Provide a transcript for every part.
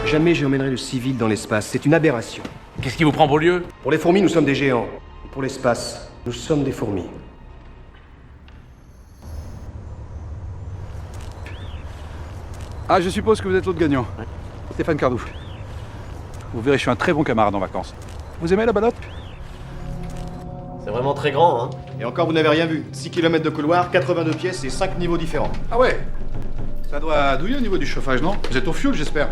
Jamais j'emmènerai le civil dans l'espace, c'est une aberration. Qu'est-ce qui vous prend pour lieu? Pour les fourmis, nous sommes des géants. Et pour l'espace, nous sommes des fourmis. Ah, je suppose que vous êtes l'autre gagnant. Ouais. Stéphane Cardou. Vous verrez, je suis un très bon camarade en vacances. Vous aimez la ballotte? C'est vraiment très grand, hein. Et encore, vous n'avez rien vu. 6 km de couloir, 82 pièces et 5 niveaux différents. Ah ouais. Ça doit douiller au niveau du chauffage, non? Vous êtes au fioul, j'espère.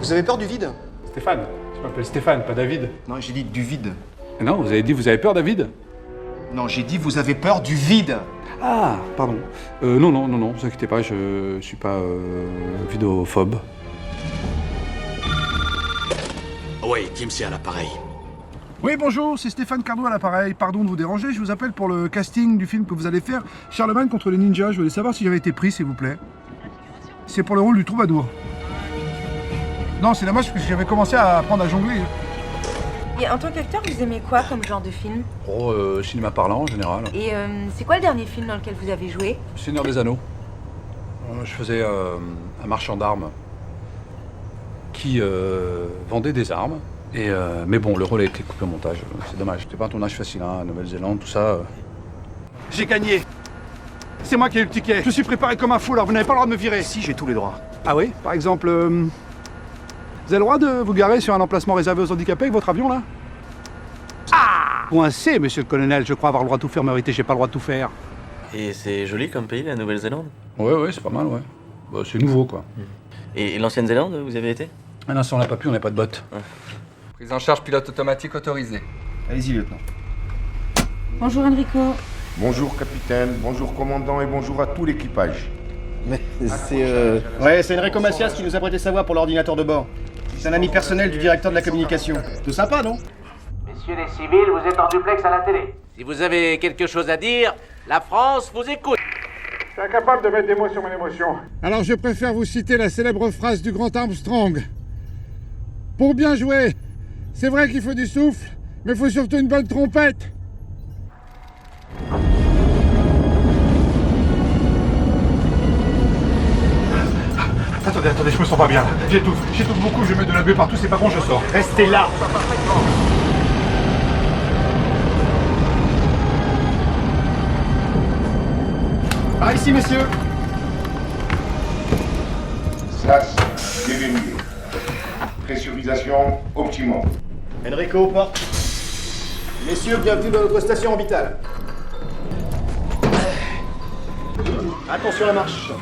Vous avez peur du vide? Stéphane. Je m'appelle Stéphane, pas David. Non, j'ai dit du vide. Non, vous avez dit vous avez peur, David? Non, j'ai dit vous avez peur du vide. Ah, pardon. Non, vous inquiétez pas, je suis pas vidéophobe. Oui, Kim, c'est à l'appareil. Oui, bonjour, c'est Stéphane Cardou à l'appareil. Pardon de vous déranger, je vous appelle pour le casting du film que vous allez faire, Charlemagne contre les ninjas. Je voulais savoir si j'avais été pris, s'il vous plaît. C'est pour le rôle du troubadour. Non, c'est dommage parce que j'avais commencé à apprendre à jongler. Et en tant qu'acteur, vous aimez quoi comme genre de film? Cinéma parlant en général. Et c'est quoi le dernier film dans lequel vous avez joué? Seigneur des Anneaux. Je faisais un marchand d'armes qui vendait des armes. Mais bon, le rôle a été coupé au montage. C'est dommage. C'était pas un tournage facile, hein, Nouvelle-Zélande, tout ça. J'ai gagné. C'est moi qui ai eu le ticket. Je suis préparé comme un fou, alors vous n'avez pas le droit de me virer. Si, j'ai tous les droits. Ah oui? Par exemple, vous avez le droit de vous garer sur un emplacement réservé aux handicapés avec votre avion, là? Ah! Coincé, monsieur le colonel. Je crois avoir le droit de tout faire, mais en réalité, j'ai pas le droit de tout faire. Et c'est joli comme pays, la Nouvelle-Zélande? Ouais, c'est pas mal, ouais. Bah, c'est nouveau, quoi. Et l'ancienne-Zélande, vous y avez été? Ah non, si on n'a pas pu, on n'a pas de bottes. Ouais. Prise en charge pilote automatique autorisée. Allez-y, lieutenant. Bonjour Enrico. Bonjour capitaine, bonjour commandant et bonjour à tout l'équipage. Mais c'est Ouais, c'est Enrico Macias qui nous a prêté sa voix pour l'ordinateur de bord. C'est un ami personnel du directeur de la communication. C'est sympa, non? Messieurs les civils, vous êtes en duplex à la télé. Si vous avez quelque chose à dire, la France vous écoute. Je suis incapable de mettre des mots sur mon émotion. Alors je préfère vous citer la célèbre phrase du grand Armstrong. Pour bien jouer, c'est vrai qu'il faut du souffle, mais il faut surtout une bonne trompette. Attendez, je me sens pas bien. J'étouffe beaucoup, je vais mettre de la buée partout, c'est pas bon, je sors. Restez là! Par ici, messieurs! SAS déverrouillé. Pressurisation optimum. Enrico aux portes. Messieurs, bienvenue dans notre station orbitale. Attention à la marche.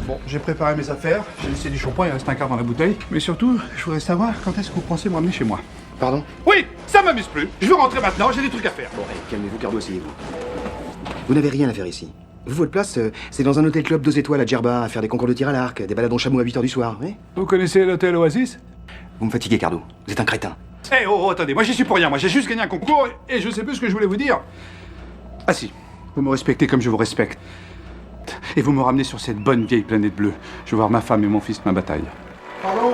Bon, j'ai préparé mes affaires, j'ai laissé du shampoing, il reste un quart dans la bouteille. Mais surtout, je voudrais savoir quand est-ce que vous pensez me ramener chez moi. Pardon? Oui, ça m'amuse plus. Je veux rentrer maintenant, j'ai des trucs à faire. Bon, allez, calmez-vous, Cardo, asseyez-vous. Vous n'avez rien à faire ici. Vous, votre place, c'est dans un hôtel club 2 étoiles à Djerba, à faire des concours de tir à l'arc, des balades en chameau à 8h du soir, oui? Vous connaissez l'hôtel Oasis? Vous me fatiguez, Cardo. Vous êtes un crétin. Attendez, moi j'y suis pour rien, moi j'ai juste gagné un concours et je sais plus ce que je voulais vous dire. Ah si, vous me respectez comme je vous respecte. Et vous me ramenez sur cette bonne vieille planète bleue. Je veux voir ma femme et mon fils ma bataille. Pardon,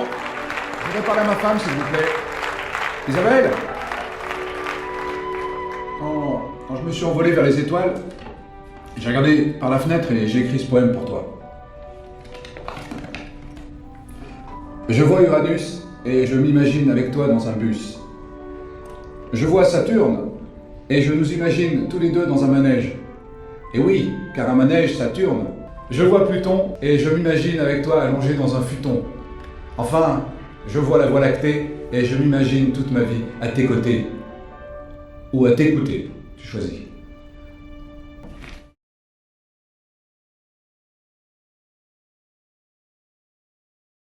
je voudrais parler à ma femme, s'il vous plaît. Isabelle? Quand je me suis envolé vers les étoiles, j'ai regardé par la fenêtre et j'ai écrit ce poème pour toi. Je vois Uranus et je m'imagine avec toi dans un bus. Je vois Saturne et je nous imagine tous les deux dans un manège. Et oui, car un manège, ça tourne. Je vois Pluton et je m'imagine avec toi allongé dans un futon. Enfin, je vois la Voie lactée et je m'imagine toute ma vie à tes côtés. Ou à t'écouter, tu choisis.